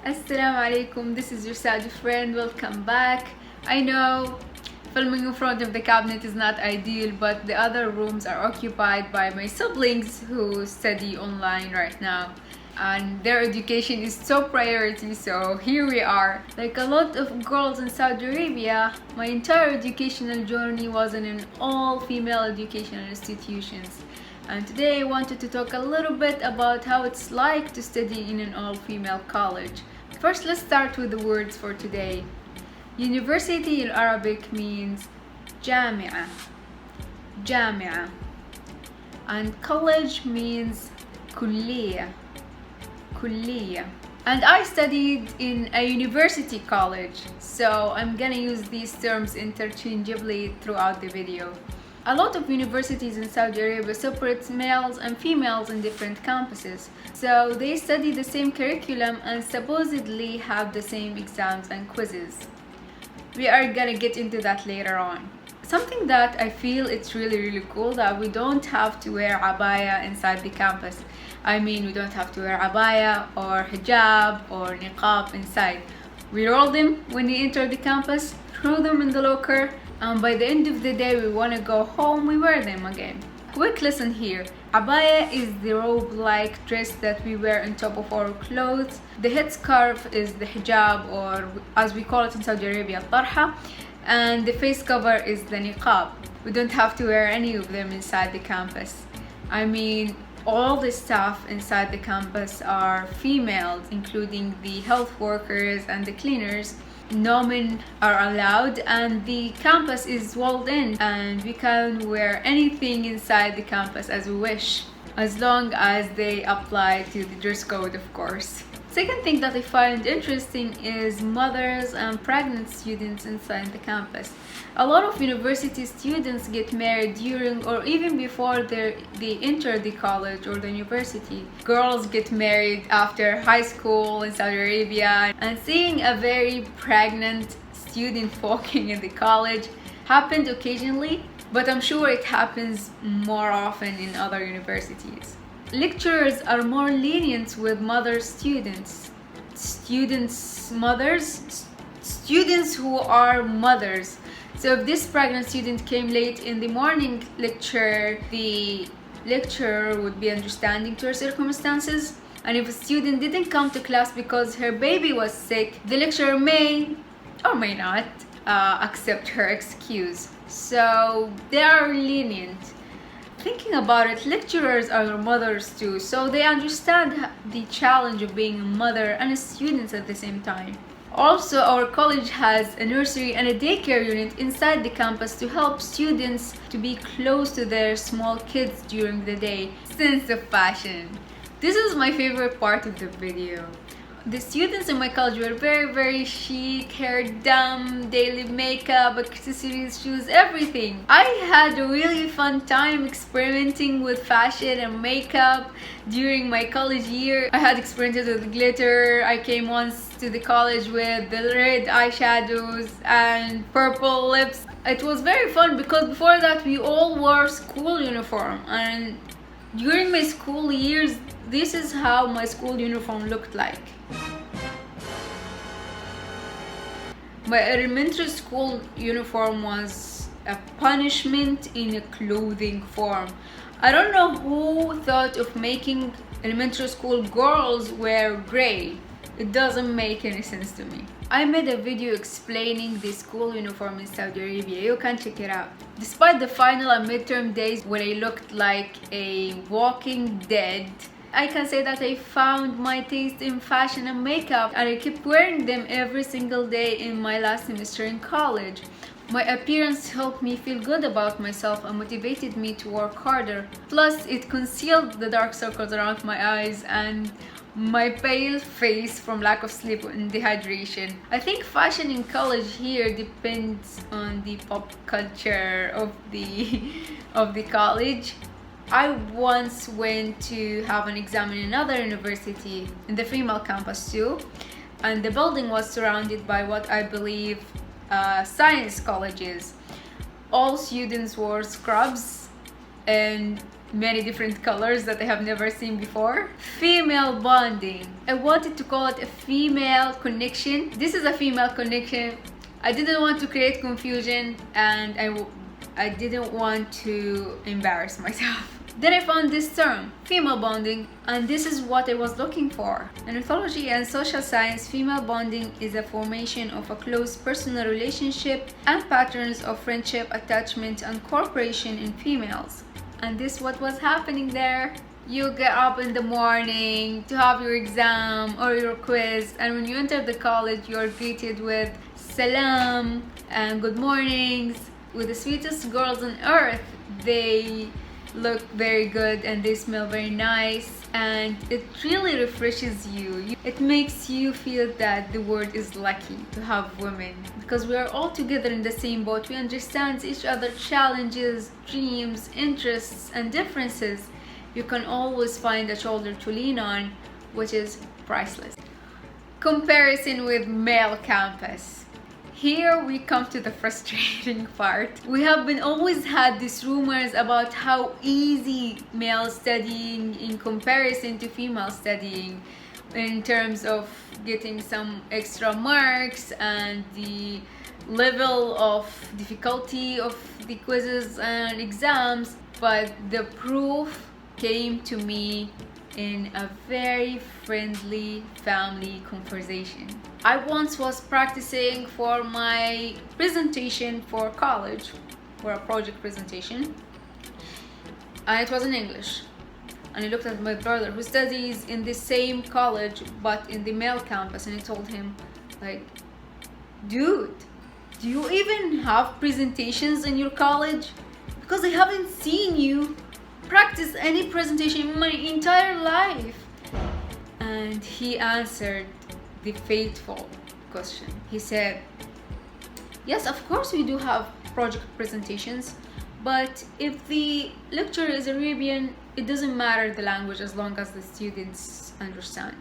Assalamu alaikum, this is your Saudi friend. Welcome back. I know filming in front of the cabinet is not ideal, but the other rooms are occupied by my siblings who study online right now, and their education is so priority, so here we are. Like a lot of girls in Saudi Arabia, my entire educational journey was in an all-female educational institutions. And today I wanted to talk a little bit about how it's like to study in an all-female college. First, let's start with the words for today. University in Arabic means جامعة, جامعة, and college means كلية, كلية. And I studied in a university college, so I'm gonna use these terms interchangeably throughout the video. A lot of universities in Saudi Arabia separate males and females in different campuses, so they study the same curriculum and supposedly have the same exams and quizzes. We are gonna get into that later on. Something that I feel it's really cool that we don't have to wear abaya inside the campus. I mean, we don't have to wear abaya or hijab or niqab inside. We roll them when we enter the campus, throw them in the locker, and by the end of the day we want to go home, we wear them again. Quick lesson here. Abaya is the robe-like dress that we wear on top of our clothes. The headscarf is the hijab, or as we call it in Saudi Arabia, tarha, and the face cover is the niqab. We don't have to wear any of them inside the campus. I mean, all the staff inside the campus are females, including the health workers and the cleaners. No men are allowed, and the campus is walled in, and we can wear anything inside the campus as we wish, as long as they apply to the dress code, of course. Second thing that I find interesting is mothers and pregnant students inside the campus. A lot of university students get married during or even before they enter the college or the university. Girls get married after high school in Saudi Arabia, and seeing a very pregnant student walking in the college happened occasionally, but I'm sure it happens more often in other universities. Lecturers are more lenient with students who are mothers. So if this pregnant student came late in the morning lecture, the lecturer would be understanding to her circumstances. And if a student didn't come to class because her baby was sick, the lecturer may or may not accept her excuse. So they are lenient. Thinking about it, lecturers are mothers too, so they understand the challenge of being a mother and a student at the same time. Also, our college has a nursery and a daycare unit inside the campus to help students to be close to their small kids during the day. Sense of fashion. This is my favorite part of the video. The students in my college were very chic, hair done, daily makeup, accessories, shoes, everything. I had a really fun time experimenting with fashion and makeup during my college year. I had experimented with glitter. I came once to the college with the red eyeshadows and purple lips. It was very fun because before that we all wore school uniform, and during my school years this is how my school uniform looked like. My elementary school uniform was a punishment in a clothing form. I don't know who thought of making elementary school girls wear gray. It doesn't make any sense to me. I made a video explaining the school uniform in Saudi Arabia. You can check it out. Despite the final and midterm days when I looked like a walking dead, I can say that I found my taste in fashion and makeup, and I kept wearing them every single day in my last semester in college. My appearance helped me feel good about myself and motivated me to work harder. Plus, it concealed the dark circles around my eyes and my pale face from lack of sleep and dehydration. I think fashion in college here depends on the pop culture of the college. I once went to have an exam in another university, in the female campus too, and the building was surrounded by what I believe science colleges. All students wore scrubs and many different colors that I have never seen before. Female bonding. I wanted to call it a female connection. This is a female connection. I didn't want to create confusion, and I didn't want to embarrass myself. Then I found this term, female bonding, and this is what I was looking for. In ethology and social science, female bonding is a formation of a close personal relationship and patterns of friendship, attachment, and cooperation in females. And this is what was happening there. You get up in the morning to have your exam or your quiz, and when you enter the college, you're greeted with salam and good mornings with the sweetest girls on earth. They look very good and they smell very nice, and it really refreshes you. It makes you feel that the world is lucky to have women, because we are all together in the same boat. We understand each other's challenges, dreams, interests, and differences. You can always find a shoulder to lean on, which is priceless. Comparison with male campus. Here we come to the frustrating part. We have been always had these rumors about how easy male studying in comparison to female studying, in terms of getting some extra marks and the level of difficulty of the quizzes and exams. But the proof came to me in a very friendly family conversation. I once was practicing for my presentation for college, for a project presentation, and it was in English. And I looked at my brother who studies in the same college but in the male campus, and I told him, like, dude, do you even have presentations in your college? Because I haven't seen you practice any presentation in my entire life. And he answered the fateful question. He said, yes, of course we do have project presentations, but if the lecturer is Arabian, it doesn't matter the language as long as the students understand.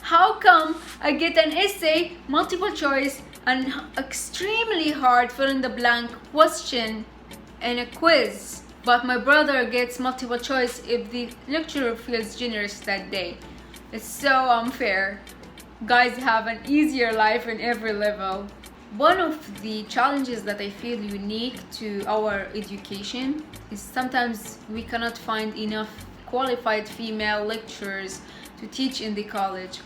How come I get an essay, multiple choice, and extremely hard fill in the blank question in a quiz, but my brother gets multiple choice if the lecturer feels generous that day? It's so unfair. Guys have an easier life in every level. One of the challenges that I feel unique to our education is sometimes we cannot find enough qualified female lecturers to teach in the college.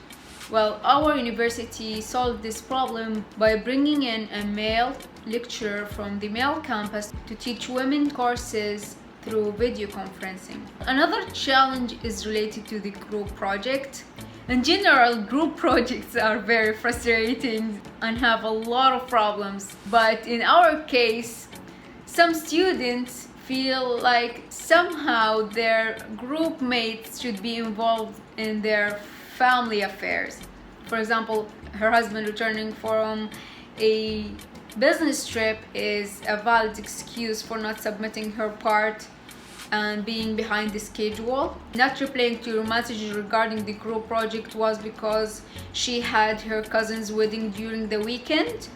Well, our university solved this problem by bringing in a male lecturer from the male campus to teach women courses through video conferencing. Another challenge is related to the group project. In general, group projects are very frustrating and have a lot of problems. But in our case, some students feel like somehow their group mates should be involved in their family affairs. For example, her husband returning from a business trip is a valid excuse for not submitting her part and being behind the schedule. Not replying to your messages regarding the group project was because she had her cousin's wedding during the weekend.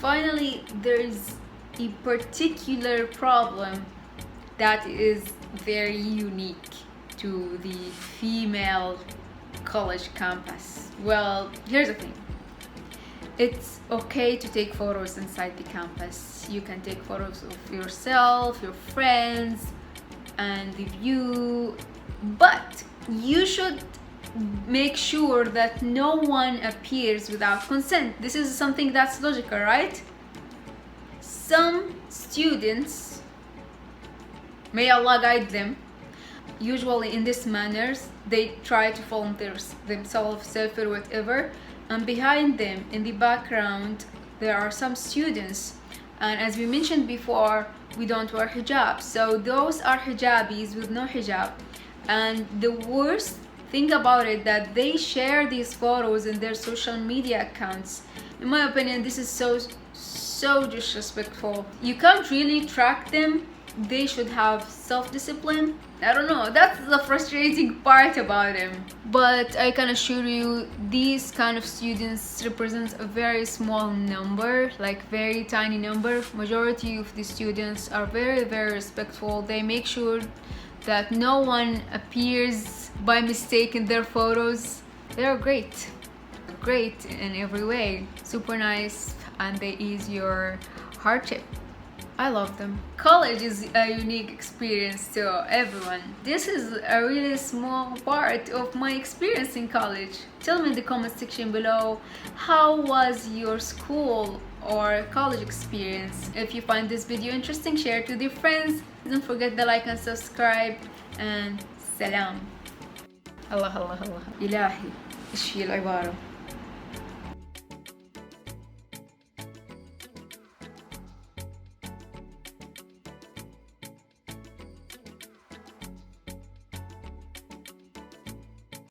Finally, there is a particular problem that is very unique to the female college campus. Well, here's the thing. It's okay to take photos inside the campus. You can take photos of yourself, your friends, and the view, but you should make sure that no one appears without consent. This is something that's logical, right? Some students, may Allah guide them, usually in this manners, they try to film themselves, selfie or whatever, and behind them in the background there are some students, and as we mentioned before, we don't wear hijab, so those are hijabis with no hijab. And the worst thing about it, that they share these photos in their social media accounts. In my opinion, this is so disrespectful. You can't really track them they should have self-discipline. I don't know, that's the frustrating part about them. But I can assure you, these kind of students represent a very small number, like very tiny number. Majority of the students are very, very respectful. They make sure that no one appears by mistake in their photos. They're great in every way, super nice, and they ease your hardship. I love them. College is a unique experience to everyone. This is a really small part of my experience in college. Tell me in the comment section below, how was your school or college experience? If you find this video interesting, share it with your friends. Don't forget to like and subscribe, and salam. الله الله الله إلهي إيش هي العبارة